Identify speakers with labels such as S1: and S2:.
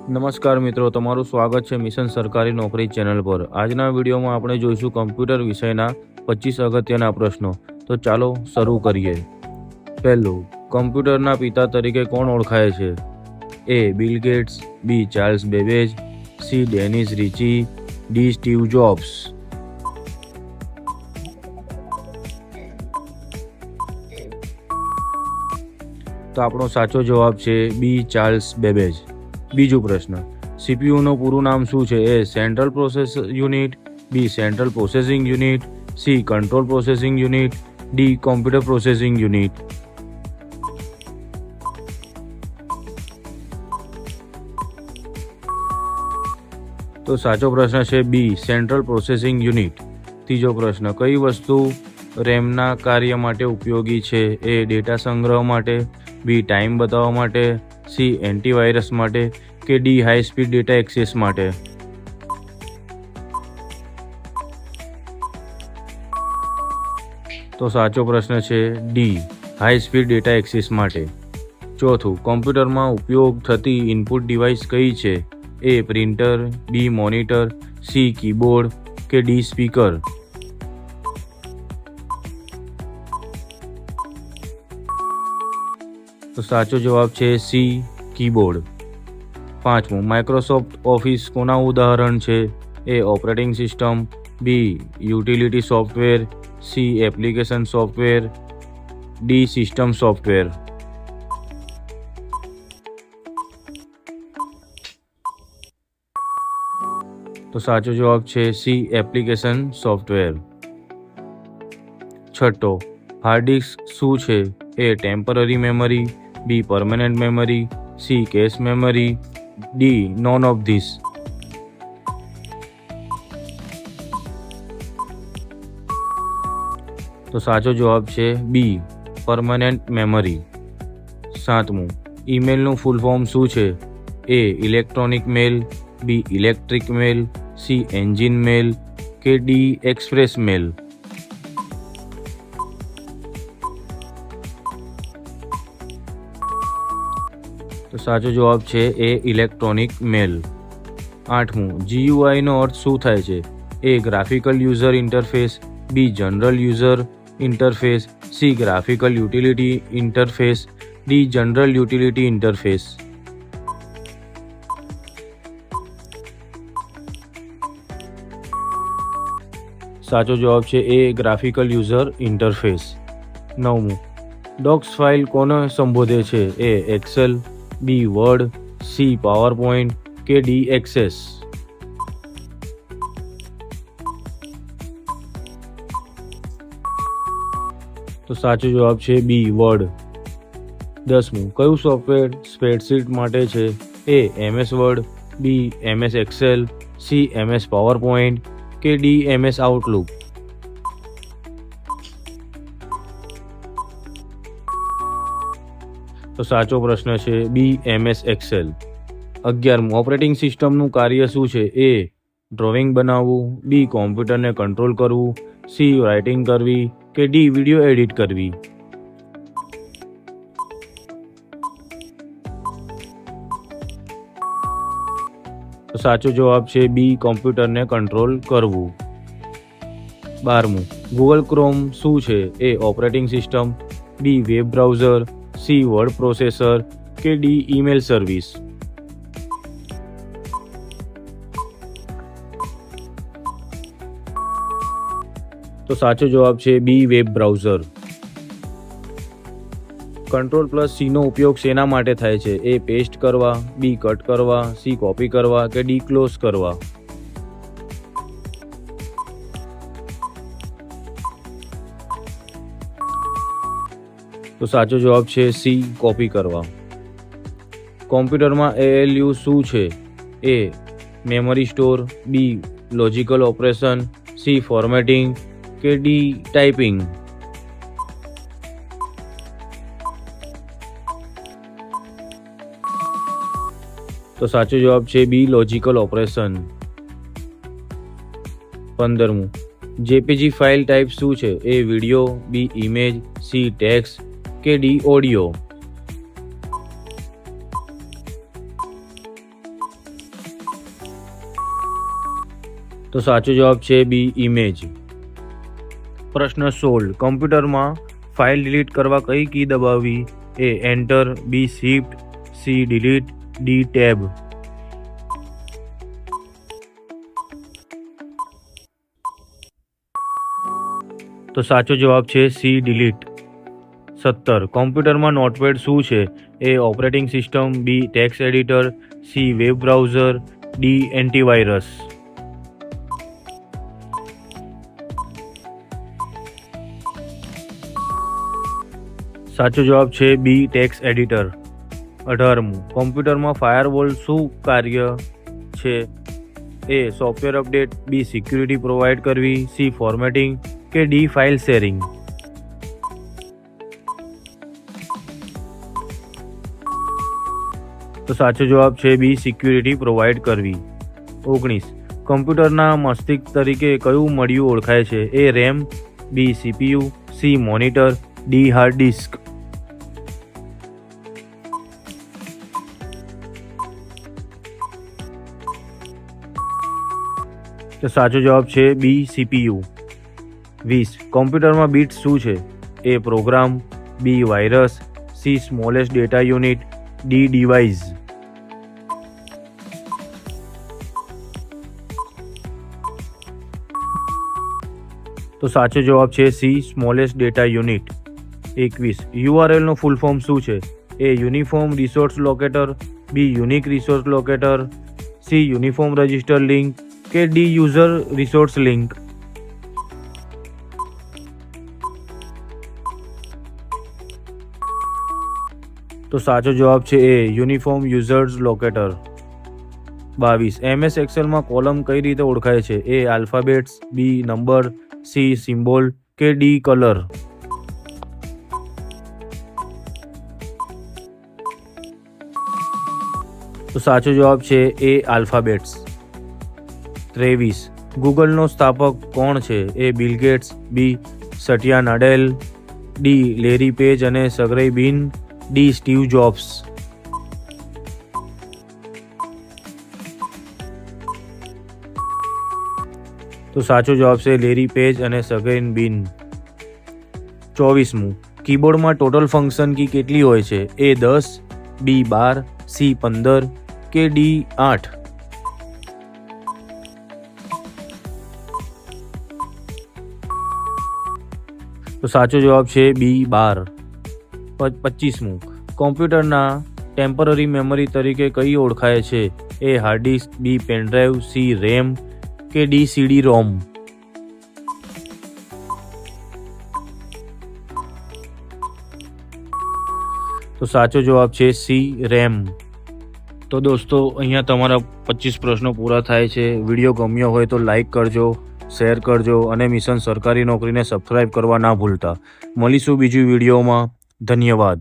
S1: નમસ્કાર મિત્રો, તમારું સ્વાગત છે મિશન સરકારી નોકરી ચેનલ પર। આજના વિડીયોમાં આપણે જોઈશું કમ્પ્યુટર વિષયના 25 અગત્યના પ્રશ્નો। તો ચાલો શરૂ કરીએ। પહેલું, કમ્પ્યુટરના પિતા તરીકે કોણ ઓળખાય છે? A. Bill Gates, B. Charles Babbage, C. Dennis Ritchie, D. Steve Jobs. તો આપણો સાચો જવાબ છે બી. Charles Babbage. બીજો પ્રશ્ન, સીપીયુનું પૂરું નામ શું છે? A. Central process unit, B. Central processing unit, C. Control processing unit, D. Computer processing unit. તો સાચો પ્રશ્ન છે બી. Central processing unit. ત્રીજો પ્રશ્ન, કઈ વસ્તુ રેમના કાર્ય માટે ઉપયોગી છે? એ. ડેટા સંગ્રહ માટે, બી. ટાઈમ બતાવવા માટે, સી. એન્ટીવાયરસ માટે, કે D. High speed data access માટે। તો સાચો પ્રશ્ન છે D. High speed data access માટે। ચોથું, કોમ્પ્યુટરમાં ઉપયોગ થતી ઇનપુટ ડિવાઇસ કઈ છે? A. Printer, B. Monitor, C. Keyboard, કે ડી. સ્પીકર। તો સાચો જવાબ છે સી. કીબોર્ડ। પાંચમું, માઇક્રોસોફ્ટ ઓફિસ કોના ઉદાહરણ છે? A. Operating system, B. Utility software, C. Application software, D. System software. તો સાચો જવાબ છે સી. Application software. છઠ્ઠો, હાર્ડ ડિસ્ક શું છે? A. Temporary memory, B. Permanent memory, C. Cache memory, D. None of this. તો સાચો જવાબ છે બી. Permanent memory. સાતમું, ઈમેલનું ફૂલ ફોર્મ શું છે? એ. ઇલેક્ટ્રોનિક મેલ, બી. ઇલેક્ટ્રિક મેલ, સી. એન્જિન મેલ, કે ડી. એક્સપ્રેસ મેલ। તો સાચો જવાબ છે એ. ઇલેક્ટ્રોનિક મેલ। આઠમું, GUI નો અર્થ શું થાય છે? A. Graphical user interface, B. General user interface, C. Graphical utility interface, D. General utility interface. સાચો જવાબ છે એ. Graphical user interface. નવમું, ડોક્સ ફાઇલ કોને સંબોધે છે? A. Excel, B. Word, C. PowerPoint, કે ડી. એક્સેસ। તો સાચો જવાબ છે બી. વર્ડ। 10મું, કયું સોફ્ટવેર સ્પ્રેડશીટ માટે છે? A. MS Word, B. MS Excel, C. MS PowerPoint, કે ડી. MS Outlook. તો સાચો પ્રશ્ન છે બી. MS Excel. 11મું, ઓપરેટિંગ સિસ્ટમનું કાર્ય શું છે? એ. ડ્રોઈંગ બનાવવું, બી. કોમ્પ્યુટરને કંટ્રોલ કરવું, સી. રાઇટિંગ કરવી, કે ડી. વિડીયો એડિટ કરવી। તો સાચો જવાબ છે બી. કોમ્પ્યુટરને કંટ્રોલ કરવું। 12મું, ગૂગલ ક્રોમ શું છે? A. Operating system, B. Web browser, C. Word processor, કે ડી. Email service. તો સાચો જવાબ છે બી. Web browser. Ctrl+C નો ઉપયોગ શેના માટે થાય છે? એ. પેસ્ટ કરવા, બી. કટ કરવા, સી. કોપી કરવા, કે ડી. ક્લોઝ કરવા। તો સાચો જવાબ છે સી. કોપી કરવા। કોમ્પ્યુટરમાં ALU શું છે? A. Memory store, B. Logical operation, C. Formatting, કે ડી. ટાઈપિંગ। તો સાચો જવાબ છે બી. Logical operation. 15મું, JPG ફાઇલ ટાઈપ શું છે? A. Video, B. Image, C. Text, કે ડી. ઓડિયો। તો સાચો જવાબ છે બી ઇમેજ. પ્રશ્ન 16. કમ્પ્યુટરમાં ફાઇલ ડિલીટ કરવા કઈ કી દબાવવી? A enter, B shift, C delete, D tab. તો સાચો જવાબ છે સી ડિલીટ. 17. કમ્પ્યુટરમાં નોટપેડ શું છે? A operating system, B text editor, C web browser, D antivirus. સાચો જવાબ છે બી ટેક્સ્ટ એડિટર. 18. કમ્પ્યુટરમાં ફાયરવોલ શું કાર્ય છે? એ સોફ્ટવેર અપડેટ, બી સિક્યુરિટી પ્રોવાઈડ કરવી, સી ફોર્મેટિંગ કે ડી ફાઇલ શેરિંગ. તો સાચો જવાબ છે બી સિક્યુરિટી પ્રોવાઈડ કરવી. 19. કમ્પ્યુટરના મસ્તિષ્ક તરીકે કયું મળ્યું ઓળખાય છે? A RAM, B CPU, C monitor, D hard disk. તો સાચો જવાબ છે બી સીપીયુ. 20. કમ્પ્યુટરમાં બીટ્સ શું છે? A program, B virus, C smallest data unit, D device. તો સાચો જવાબ છે C smallest data unit. 21. URL નો ફૂલ ફોર્મ શું છે? A uniform resource locator, B unique resource locator, C uniform register link કે ડી યુઝર રિસોર્સ લિંક. તો સાચો જવાબ છે A uniform users locator. 22. MS એક્સેલમાં કોલમ કઈ રીતે ઓળખાય છે? A alphabets, B number, C symbol કે ડી કલર. તો સાચો જવાબ છે એ આલ્ફાબેટ્સ. 23. ગૂગલનો સ્થાપક કોણ છે? A Bill Gates, B સટિયા નાડેલ, D Larry page અને સર્ગેય બ્રિન, ડી સ્ટીવ જોબ્સ. તો સાચો જવાબ છે લેરી પેજ અને સર્ગેય બ્રિન. 24. કીબોર્ડમાં ટોટલ ફંક્શન કી કેટલી હોય છે? એ 10, બી 12, સી 15 કે ડી 8. તો સાચો જવાબ છે બી 12. 25. કોમ્પ્યુટરના ટેમ્પરરી મેમરી તરીકે કઈ ઓળખાય છે? એ હાર્ડ ડિસ્ક, બી પેનડ્રાઈવ, સી રેમ કે ડી સીડી રોમ. તો સાચો જવાબ છે સી રેમ. તો દોસ્તો, અહીંયા તમારા 25 પ્રશ્નો પૂરા થાય છે. વિડીયો ગમ્યો હોય તો લાઈક કરજો, શેર કરજો અને મિશન સરકારી નોકરીને સબસ્ક્રાઈબ કરવા ના ભૂલતા. મળીશું બીજી વિડીયોમાં. ધન્યવાદ.